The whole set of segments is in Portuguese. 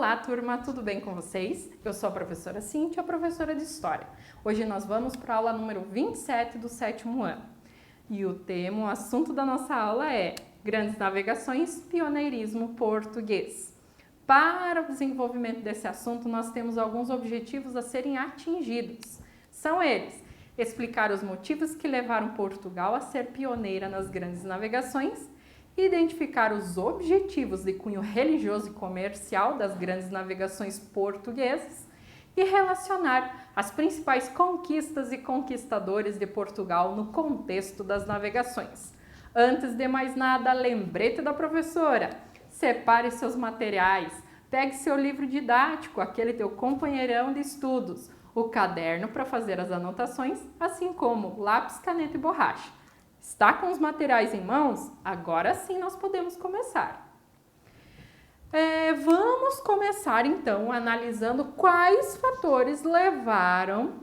Olá, turma, tudo bem com vocês? Eu sou a professora Cíntia, professora de História. Hoje nós vamos para a aula número 27 do 7º ano. E o assunto da nossa aula é Grandes Navegações, Pioneirismo Português. Para o desenvolvimento desse assunto, nós temos alguns objetivos a serem atingidos. São eles: explicar os motivos que levaram Portugal a ser pioneira nas grandes navegações, identificar os objetivos de cunho religioso e comercial das grandes navegações portuguesas e relacionar as principais conquistas e conquistadores de Portugal no contexto das navegações. Antes de mais nada, lembrete da professora: separe seus materiais, pegue seu livro didático, aquele teu companheirão de estudos, o caderno para fazer as anotações, assim como lápis, caneta e borracha. Está com os materiais em mãos? Agora sim nós podemos começar. Vamos começar então analisando quais fatores levaram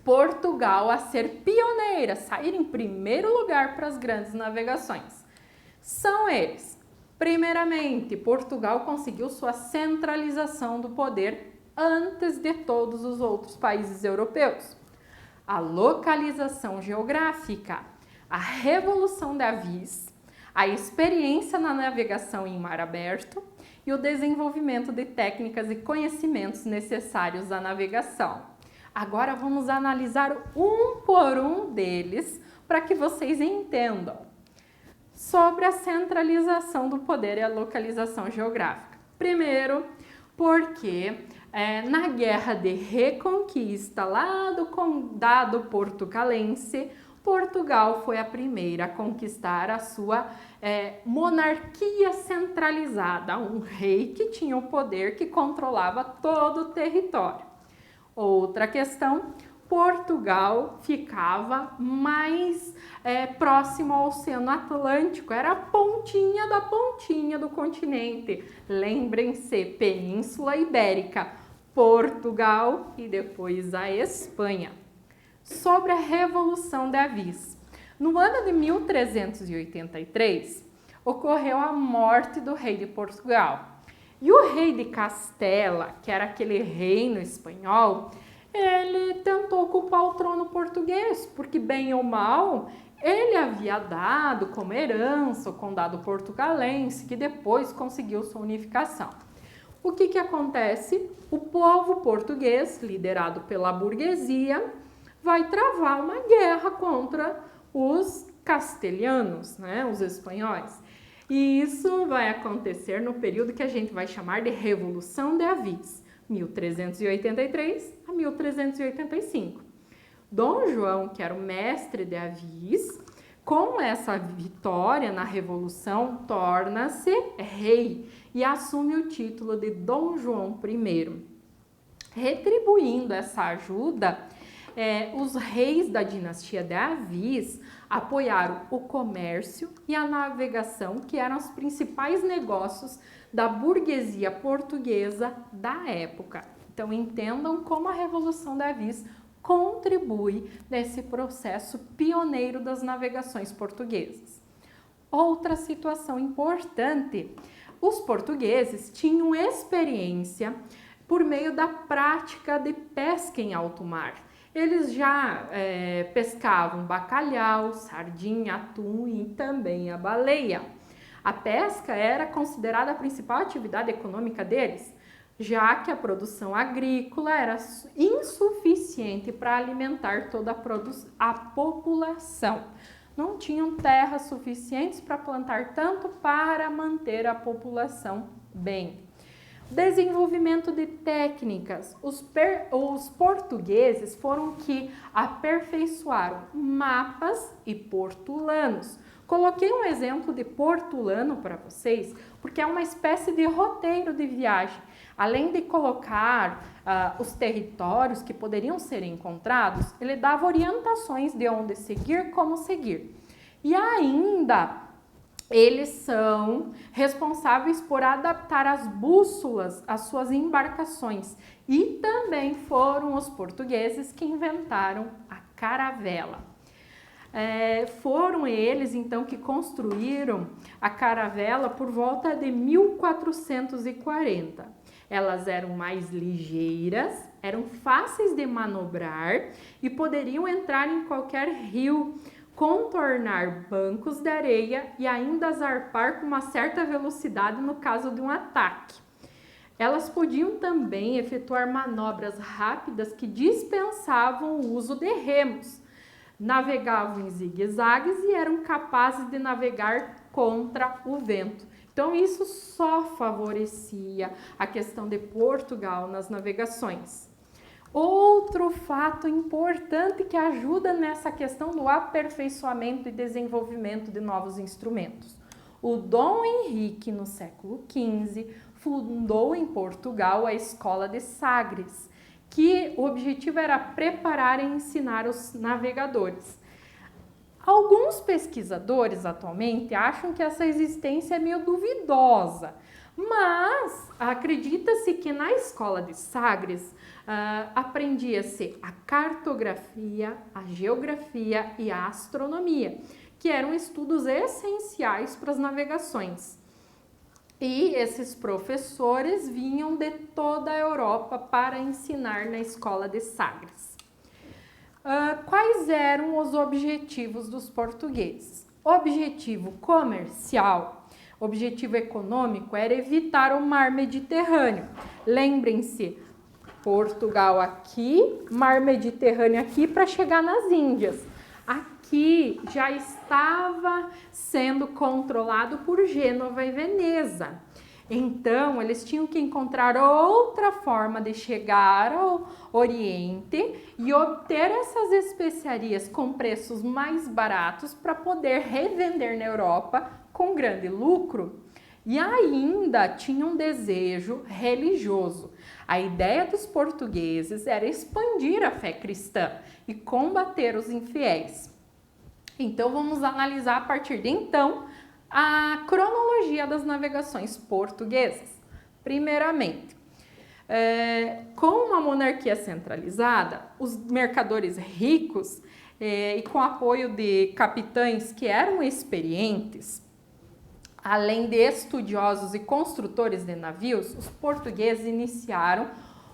Portugal a ser pioneira, sair em primeiro lugar para as grandes navegações. São eles: primeiramente, Portugal conseguiu sua centralização do poder antes de todos os outros países europeus. A localização geográfica, a revolução de avis, a experiência na navegação em mar aberto e o desenvolvimento de técnicas e conhecimentos necessários à navegação. Agora vamos analisar um por um deles para que vocês entendam sobre a centralização do poder e a localização geográfica. Primeiro, porque na Guerra de Reconquista, lá do Condado Portucalense, Portugal foi a primeira a conquistar a sua monarquia centralizada, um rei que tinha o poder que controlava todo o território. Outra questão: Portugal ficava mais próximo ao Oceano Atlântico, era a pontinha do continente. Lembrem-se, Península Ibérica, Portugal e depois a Espanha. Sobre a Revolução de Avis. No ano de 1383, ocorreu a morte do rei de Portugal. E o rei de Castela, que era aquele reino espanhol, ele tentou ocupar o trono português, porque bem ou mal, ele havia dado como herança o Condado Portucalense, que depois conseguiu sua unificação. O que acontece? O povo português, liderado pela burguesia, vai travar uma guerra contra os castelhanos, os espanhóis. E isso vai acontecer no período que a gente vai chamar de Revolução de Avis, 1383 a 1385. Dom João, que era o mestre de Avis, com essa vitória na Revolução, torna-se rei e assume o título de Dom João I. Retribuindo essa ajuda, os reis da dinastia de Avis apoiaram o comércio e a navegação, que eram os principais negócios da burguesia portuguesa da época. Então, entendam como a Revolução de Avis contribui nesse processo pioneiro das navegações portuguesas. Outra situação importante: os portugueses tinham experiência por meio da prática de pesca em alto mar. Eles já pescavam bacalhau, sardinha, atum e também a baleia. A pesca era considerada a principal atividade econômica deles, já que a produção agrícola era insuficiente para alimentar toda a população. Não tinham terras suficientes para plantar tanto para manter a população bem. Desenvolvimento de técnicas. Os portugueses foram que aperfeiçoaram mapas e portulanos. Coloquei um exemplo de portulano para vocês, porque é uma espécie de roteiro de viagem. Além de colocar os territórios que poderiam ser encontrados, ele dava orientações de onde seguir, como seguir. E ainda eles são responsáveis por adaptar as bússolas às suas embarcações. E também foram os portugueses que inventaram a caravela. Foram eles, então, que construíram a caravela por volta de 1440. Elas eram mais ligeiras, eram fáceis de manobrar e poderiam entrar em qualquer rio, contornar bancos de areia e ainda zarpar com uma certa velocidade no caso de um ataque. Elas podiam também efetuar manobras rápidas que dispensavam o uso de remos. Navegavam em zigue-zagues e eram capazes de navegar contra o vento. Então, isso só favorecia a questão de Portugal nas navegações. Outro fato importante que ajuda nessa questão do aperfeiçoamento e desenvolvimento de novos instrumentos. O Dom Henrique, no século XV, fundou em Portugal a Escola de Sagres, que o objetivo era preparar e ensinar os navegadores. Alguns pesquisadores atualmente acham que essa existência é meio duvidosa, mas acredita-se que na Escola de Sagres aprendia-se a cartografia, a geografia e a astronomia, que eram estudos essenciais para as navegações. E esses professores vinham de toda a Europa para ensinar na Escola de Sagres. Quais eram os objetivos dos portugueses? Objetivo comercial, objetivo econômico era evitar o mar Mediterrâneo. Lembrem-se, Portugal aqui, mar Mediterrâneo aqui para chegar nas Índias. Aqui já estava sendo controlado por Gênova e Veneza. Então, eles tinham que encontrar outra forma de chegar ao Oriente e obter essas especiarias com preços mais baratos para poder revender na Europa com grande lucro. E ainda tinha um desejo religioso. A ideia dos portugueses era expandir a fé cristã e combater os infiéis. Então, vamos analisar a partir de então a cronologia das navegações portuguesas. Primeiramente, com uma monarquia centralizada, os mercadores ricos e com apoio de capitães que eram experientes, além de estudiosos e construtores de navios, os portugueses iniciaram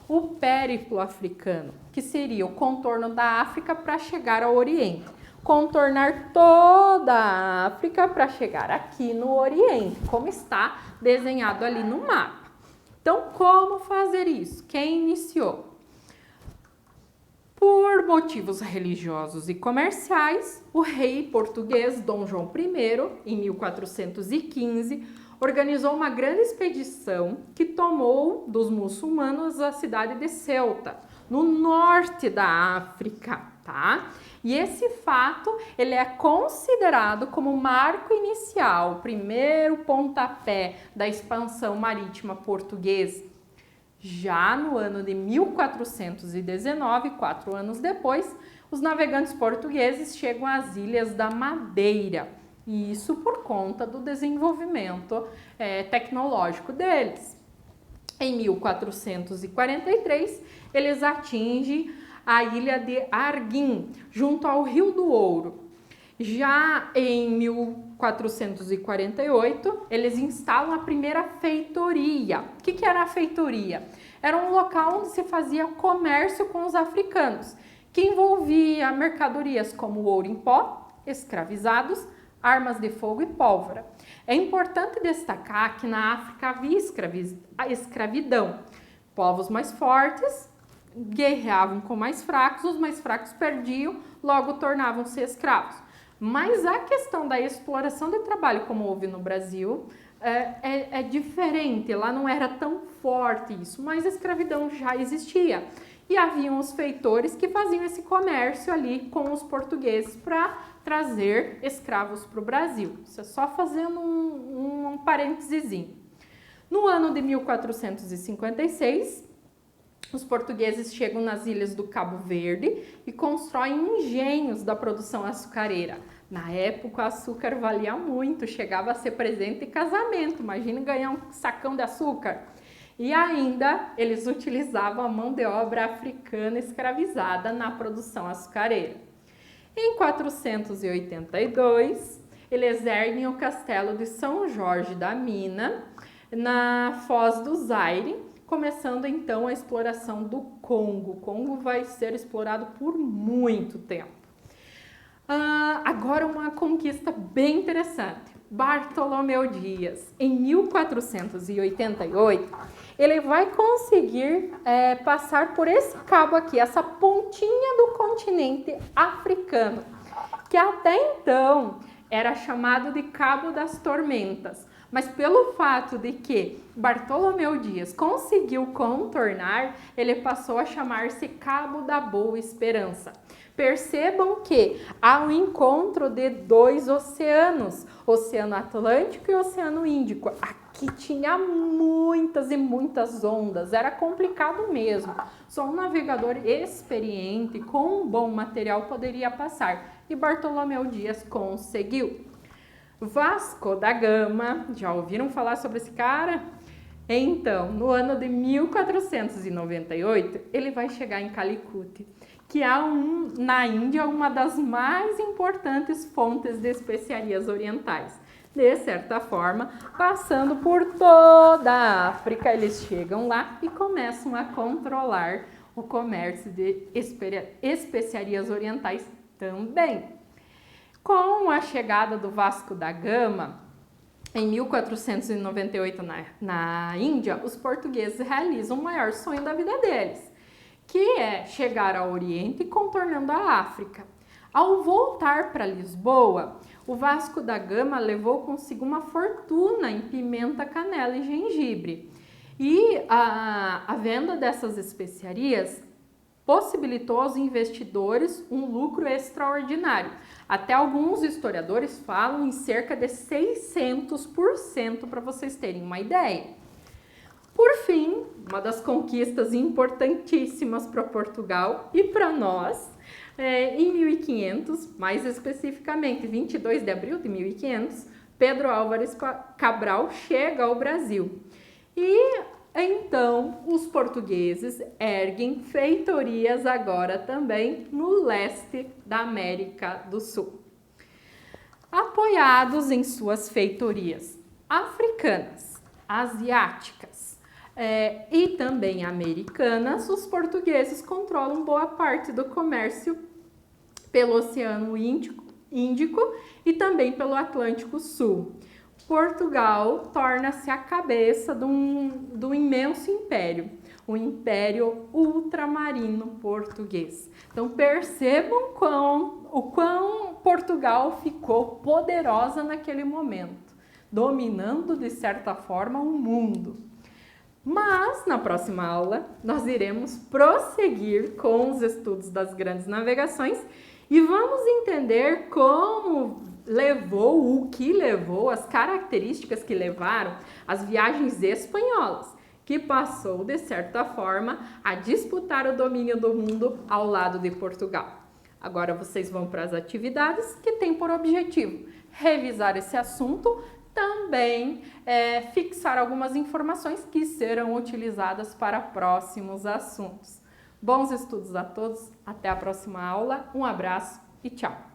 o périplo africano, que seria o contorno da África para chegar ao Oriente. Contornar toda a África para chegar aqui no Oriente, como está desenhado ali no mapa. Então, como fazer isso? Quem iniciou? Por motivos religiosos e comerciais, o rei português Dom João I, em 1415, organizou uma grande expedição que tomou dos muçulmanos a cidade de Ceuta, no norte da África, tá? E esse fato, ele é considerado como marco inicial, o primeiro pontapé da expansão marítima portuguesa. Já no ano de 1419, 4 anos depois, os navegantes portugueses chegam às Ilhas da Madeira, e isso por conta do desenvolvimento tecnológico deles. Em 1443, eles atingem a ilha de Arguim, junto ao Rio do Ouro. Já em 1448, eles instalam a primeira feitoria. O que era a feitoria? Era um local onde se fazia comércio com os africanos, que envolvia mercadorias como ouro em pó, escravizados, armas de fogo e pólvora. É importante destacar que na África havia escravidão. Povos mais fortes guerreavam com mais fracos, os mais fracos perdiam, logo tornavam-se escravos. Mas a questão da exploração de trabalho, como houve no Brasil, é diferente. Lá não era tão forte isso, mas a escravidão já existia. E haviam os feitores que faziam esse comércio ali com os portugueses para trazer escravos para o Brasil. Isso é só fazendo um parênteses. No ano de 1456, os portugueses chegam nas ilhas do Cabo Verde e constroem engenhos da produção açucareira. Na época, o açúcar valia muito, chegava a ser presente em casamento. Imagina ganhar um sacão de açúcar. E ainda, eles utilizavam a mão de obra africana escravizada na produção açucareira. Em 482, eles erguem o castelo de São Jorge da Mina, na Foz do Zaire, começando então a exploração do Congo. O Congo vai ser explorado por muito tempo. Agora uma conquista bem interessante. Bartolomeu Dias, em 1488, ele vai conseguir passar por esse cabo aqui, essa pontinha do continente africano, que até então era chamado de Cabo das Tormentas. Mas pelo fato de que Bartolomeu Dias conseguiu contornar, ele passou a chamar-se Cabo da Boa Esperança. Percebam que há um encontro de dois oceanos, Oceano Atlântico e Oceano Índico. Aqui tinha muitas e muitas ondas, era complicado mesmo. Só um navegador experiente, com um bom material, poderia passar. E Bartolomeu Dias conseguiu. Vasco da Gama, já ouviram falar sobre esse cara? Então, no ano de 1498, ele vai chegar em Calicut, que é na Índia uma das mais importantes fontes de especiarias orientais. De certa forma, passando por toda a África, eles chegam lá e começam a controlar o comércio de especiarias orientais também. Com a chegada do Vasco da Gama, em 1498 na Índia, os portugueses realizam o maior sonho da vida deles, que é chegar ao Oriente contornando a África. Ao voltar para Lisboa, o Vasco da Gama levou consigo uma fortuna em pimenta, canela e gengibre. E a venda dessas especiarias possibilitou aos investidores um lucro extraordinário. Até alguns historiadores falam em cerca de 600%, para vocês terem uma ideia. Por fim, uma das conquistas importantíssimas para Portugal e para nós, em 1500, mais especificamente 22 de abril de 1500, Pedro Álvares Cabral chega ao Brasil. E então os portugueses erguem feitorias agora também no leste da América do Sul. Apoiados em suas feitorias africanas, asiáticas e também americanas, os portugueses controlam boa parte do comércio pelo Oceano Índico e também pelo Atlântico Sul. Portugal torna-se a cabeça do imenso império, o Império Ultramarino Português. Então percebam o quão Portugal ficou poderosa naquele momento, dominando de certa forma o mundo. Mas na próxima aula nós iremos prosseguir com os estudos das grandes navegações e vamos entender o que levou, as características que levaram as viagens espanholas, que passou, de certa forma, a disputar o domínio do mundo ao lado de Portugal. Agora vocês vão para as atividades que têm por objetivo revisar esse assunto, também fixar algumas informações que serão utilizadas para próximos assuntos. Bons estudos a todos, até a próxima aula, um abraço e tchau!